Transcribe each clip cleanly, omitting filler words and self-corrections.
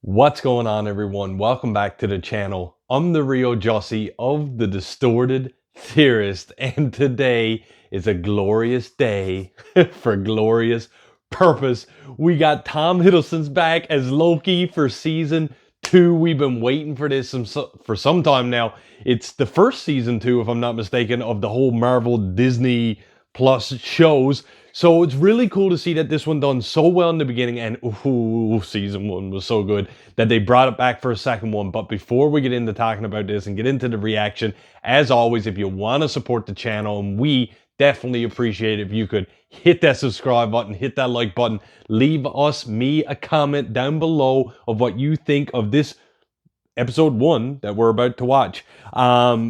What's going on, everyone? Welcome back to the channel. I'm the real Jussy of the Distorted Theorist, and today is a glorious day for glorious purpose. We got Tom Hiddleston's back as Loki for season 2. We've been waiting for this for some time now. It's the first season 2, if I'm not mistaken, of the whole Marvel Disney Plus shows. So it's really cool to see that this one done so well in the beginning, and ooh, season 1 was so good that they brought it back for a second one. But before we get into talking about this and get into the reaction, as always, if you want to support the channel, and we definitely appreciate it if you could hit that subscribe button, hit that like button, leave me a comment down below of what you think of this episode 1 that we're about to watch.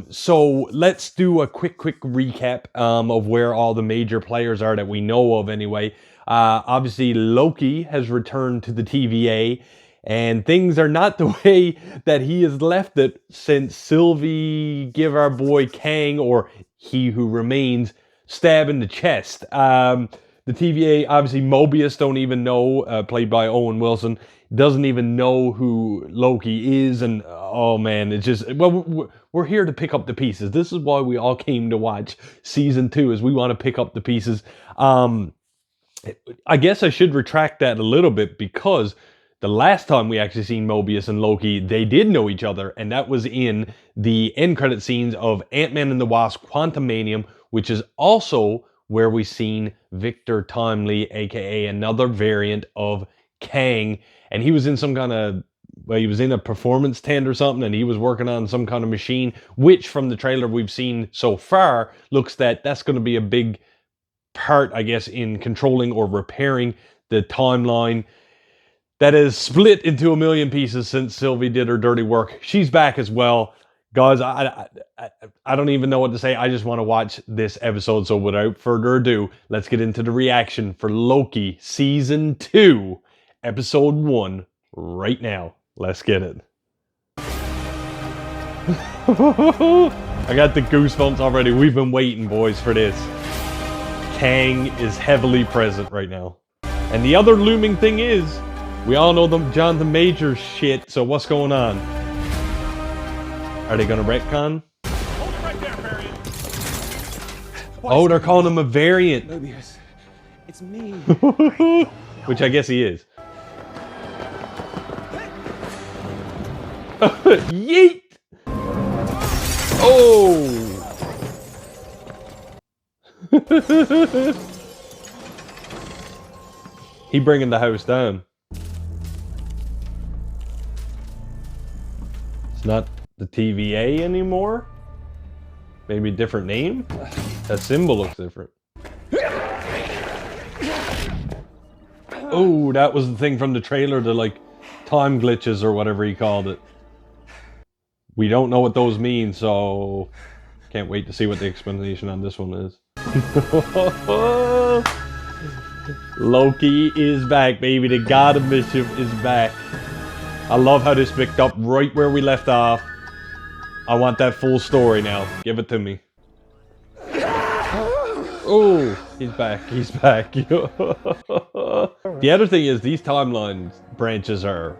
So let's do a quick recap of where all the major players are that we know of anyway. Obviously Loki has returned to the TVA, and things are not the way that he has left it since Sylvie give our boy Kang, or He Who Remains, stab in the chest. The TVA, obviously Mobius, don't even know, played by Owen Wilson, doesn't even know who Loki is, and oh man, it's just, well, we're here to pick up the pieces. This is why we all came to watch season 2, is we want to pick up the pieces. I guess I should retract that a little bit, because the last time we actually seen Mobius and Loki, they did know each other, and that was in the end credit scenes of Ant-Man and the Wasp: Quantumanium, which is also where we seen Victor Timely, aka another variant of Kang, and he was in some kind of, well, he was in a performance tent or something, and he was working on some kind of machine, which from the trailer we've seen so far looks that's going to be a big part, I guess, in controlling or repairing the timeline that is split into a million pieces since Sylvie did her dirty work. She's back as well. Guys, I don't even know what to say. I just want to watch this episode. So without further ado, let's get into the reaction for Loki Season 2, Episode 1, right now. Let's get it. I got the goosebumps already. We've been waiting, boys, for this. Kang is heavily present right now. And the other looming thing is, we all know the Jonathan Majors shit, so what's going on? Are they gonna retcon? Hold it right there, variant. Oh, they're calling him a variant. Mobius, it's me. Which I guess he is. Yeet! Oh! He bringing the house down. It's not the TVA anymore? Maybe a different name? That symbol looks different. Oh, that was the thing from the trailer, the like time glitches or whatever he called it. We don't know what those mean, so can't wait to see what the explanation on this one is. Loki is back, baby. The God of Mischief is back. I love how this picked up right where we left off. I want that full story now. Give it to me. Oh, he's back. He's back. The other thing is, these timeline branches are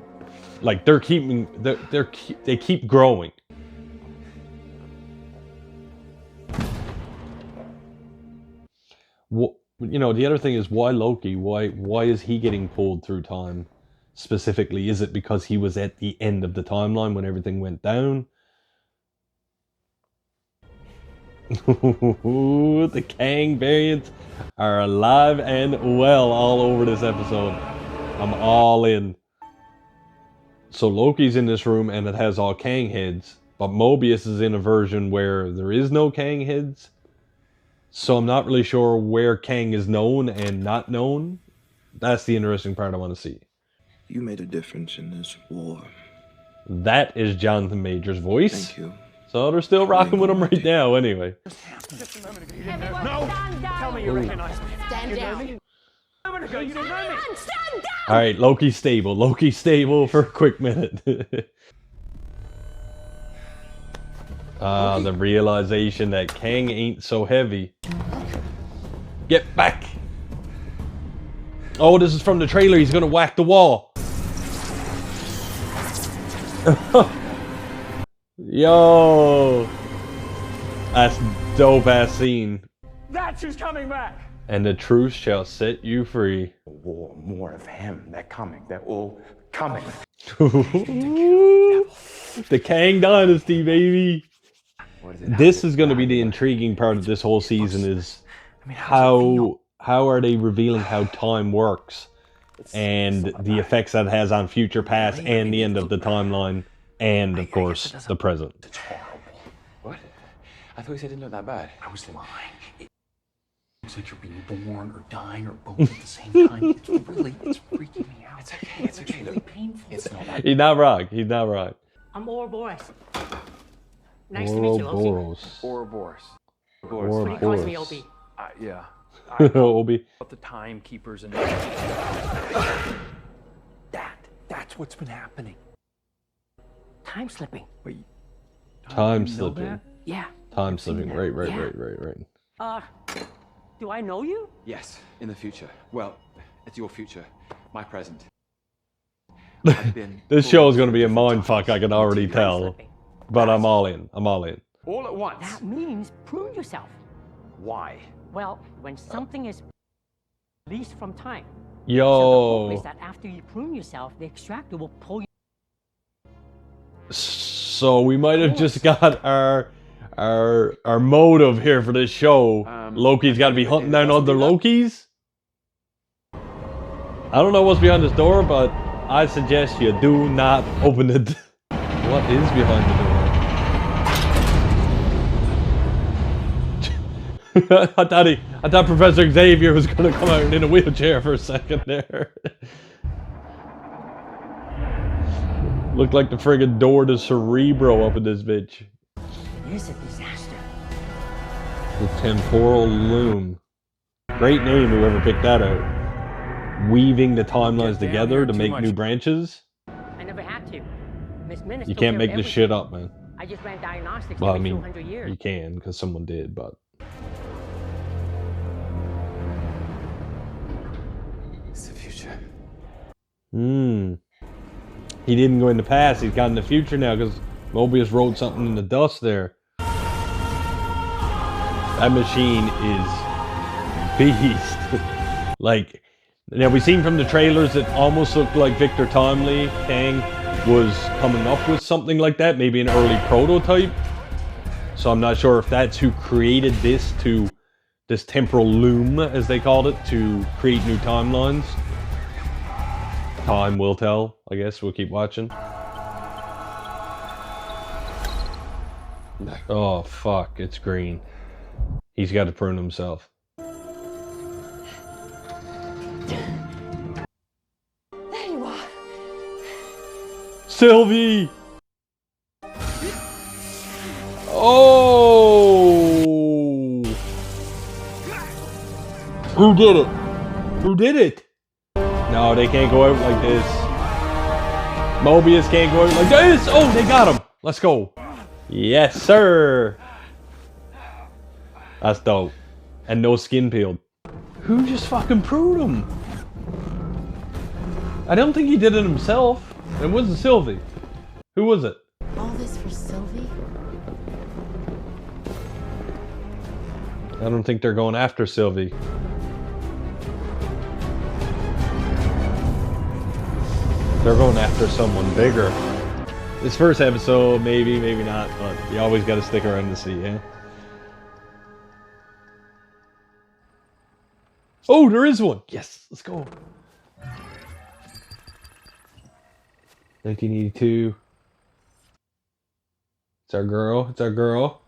like, they keep growing. What, you know, the other thing is, why Loki? Why is he getting pulled through time specifically? Is it because he was at the end of the timeline when everything went down? The Kang variants are alive and well all over this episode. I'm all in. So Loki's in this room and it has all Kang heads, but Mobius is in a version where there is no Kang heads. So I'm not really sure where Kang is known and not known. That's the interesting part I want to see. You made a difference in this war. That is Jonathan Majors' voice. Thank you. So they're still rocking with him right now anyway. Just a moment ago, you didn't know. No! Tell me you recognize me. Stand down. A moment ago, you didn't know me. Stand down! Alright, Loki's stable. Loki's stable for a quick minute. The realization that Kang ain't so heavy. Get back! Oh, this is from the trailer. He's gonna whack the wall. Yo, that's dope ass scene. That's who's coming back. And the truth shall set you free. More of him. They're coming. They're all coming. The Kang Dynasty, baby. This is going to be the intriguing part of this whole season is how are they revealing how time works and the effects that it has on future past and the end of the timeline and, of course, the present. It's horrible. What? I thought you said it didn't look that bad. I was lying. It's like you're being born or dying or both at the same time. It's freaking me out. It's okay. It's okay. Really painful. It's not that. He's not wrong. He's not wrong. I'm Ouroboros. Nice to meet you, Loki. Ouroboros. What do you call me, Obi? Yeah. Obi. The timekeepers and that's what's been happening. Time slipping. Wait. Time slipping. Yeah. Time slipping. Right. Do I know you? Yes, in the future. Well, it's your future, my present. This show is going to be a mindfuck, I can already tell. But I'm all in. I'm all in. All at once. That means prune yourself. Why? Well, when something is released from time. So the Yo. hope is that after you prune yourself, the extractor will pull you. So we might have just got our motive here for this show. Loki's got to be hunting down other Lokis. I don't know what's behind this door, but I suggest you do not open it. What is behind the door? I thought Professor Xavier was gonna come out in a wheelchair for a second there. Looked like the friggin' door to Cerebro up in this bitch. It is a disaster. The temporal loom. Great name, whoever picked that out. Weaving the timelines together to make new branches. I never had to. Miss Minutes You took can't care make of this everything. shit up, man. I just ran diagnostics Well, I every mean, 200 years. you can, because someone did, but... It's the future. He didn't go in the past, he's got in the future now, because Mobius wrote something in the dust there. That machine is beast. Like, now we've seen from the trailers it almost looked like Victor Timely, Kang, was coming up with something like that, maybe an early prototype. So I'm not sure if that's who created this temporal loom, as they called it, to create new timelines. Time will tell, I guess. We'll keep watching. Oh, fuck. It's green. He's got to prune himself. There you are. Sylvie! Oh! Who did it? Who did it? No, they can't go out like this. Mobius can't go out like this! Oh, they got him! Let's go. Yes, sir! That's dope. And no skin peeled. Who just fucking pruned him? I don't think he did it himself. It wasn't Sylvie. Who was it? All this for Sylvie? I don't think they're going after Sylvie. They're going after someone bigger. This first episode, maybe, maybe not, but you always got to stick around to see, yeah? Oh, there is one! Yes, let's go. 1982. It's our girl. It's our girl.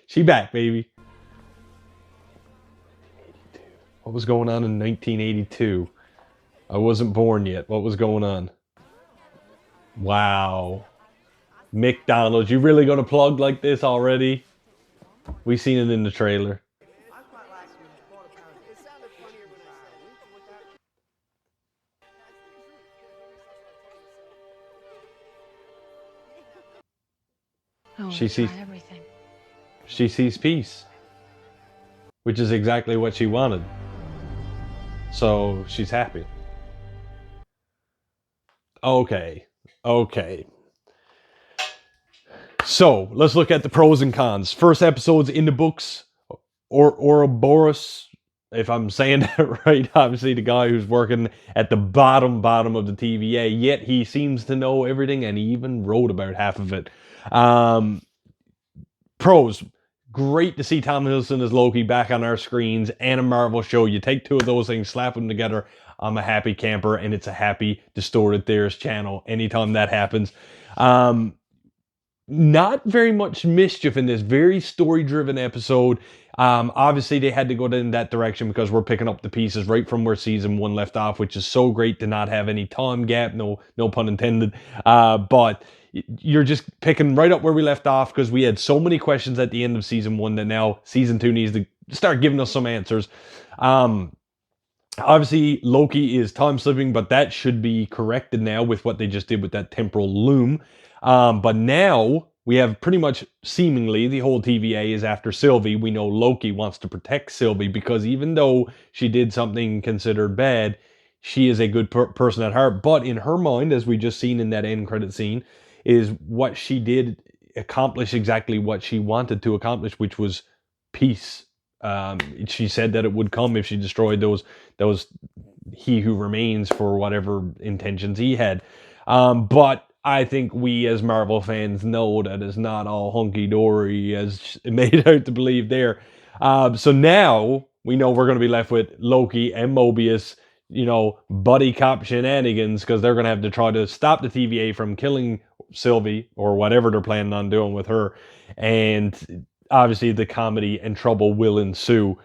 She back, baby. What was going on in 1982? I wasn't born yet. What was going on? Wow. McDonald's, you really gonna plug like this already? We seen it in the trailer. She sees everything. She sees peace, which is exactly what she wanted. So she's happy. Okay. So let's look at the pros and cons. First episode's in the books. Ouroboros, if I'm saying that right, obviously the guy who's working at the bottom of the TVA, yet he seems to know everything, and he even wrote about half of it. Pros, great to see Tom Hiddleston as Loki back on our screens and a Marvel show. You take two of those things, slap them together, I'm a happy camper, and it's a happy Distorted Theorist channel anytime that happens. Not very much mischief in this very story-driven episode. Obviously, they had to go in that direction because we're picking up the pieces right from where season 1 left off, which is so great to not have any time gap, no pun intended. But you're just picking right up where we left off because we had so many questions at the end of season 1 that now season 2 needs to start giving us some answers. Obviously, Loki is time slipping, but that should be corrected now with what they just did with that temporal loom. But now we have pretty much seemingly the whole TVA is after Sylvie. We know Loki wants to protect Sylvie because even though she did something considered bad, she is a good person at heart. But in her mind, as we just seen in that end credit scene, is what she did accomplish exactly what she wanted to accomplish, which was peace. She said that it would come if she destroyed those He Who Remains for whatever intentions he had. But I think we as Marvel fans know that it's not all hunky-dory as made out to believe there. So now we know we're going to be left with Loki and Mobius, buddy cop shenanigans, because they're going to have to try to stop the TVA from killing Sylvie or whatever they're planning on doing with her. And obviously the comedy and trouble will ensue.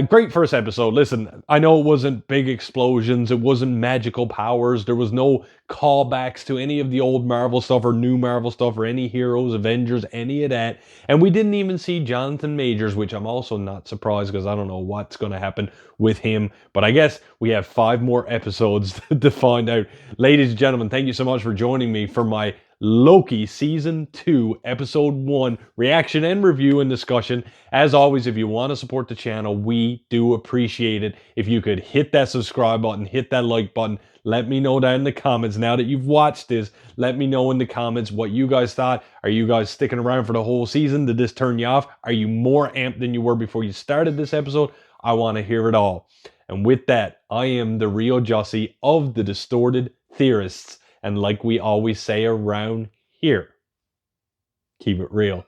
Great first episode. Listen, I know it wasn't big explosions, it wasn't magical powers, there was no callbacks to any of the old Marvel stuff or new Marvel stuff or any heroes, Avengers, any of that. And we didn't even see Jonathan Majors, which I'm also not surprised because I don't know what's going to happen with him. But I guess we have 5 more episodes to find out. Ladies and gentlemen, thank you so much for joining me for my Loki Season 2, Episode 1 reaction and review and discussion. As always, if you want to support the channel, we do appreciate it. If you could hit that subscribe button, hit that like button, let me know down in the comments. Now that you've watched this, let me know in the comments what you guys thought. Are you guys sticking around for the whole season? Did this turn you off? Are you more amped than you were before you started this episode? I want to hear it all. And with that, I am the real Jussy of the Distorted Theorists. And like we always say around here, keep it real.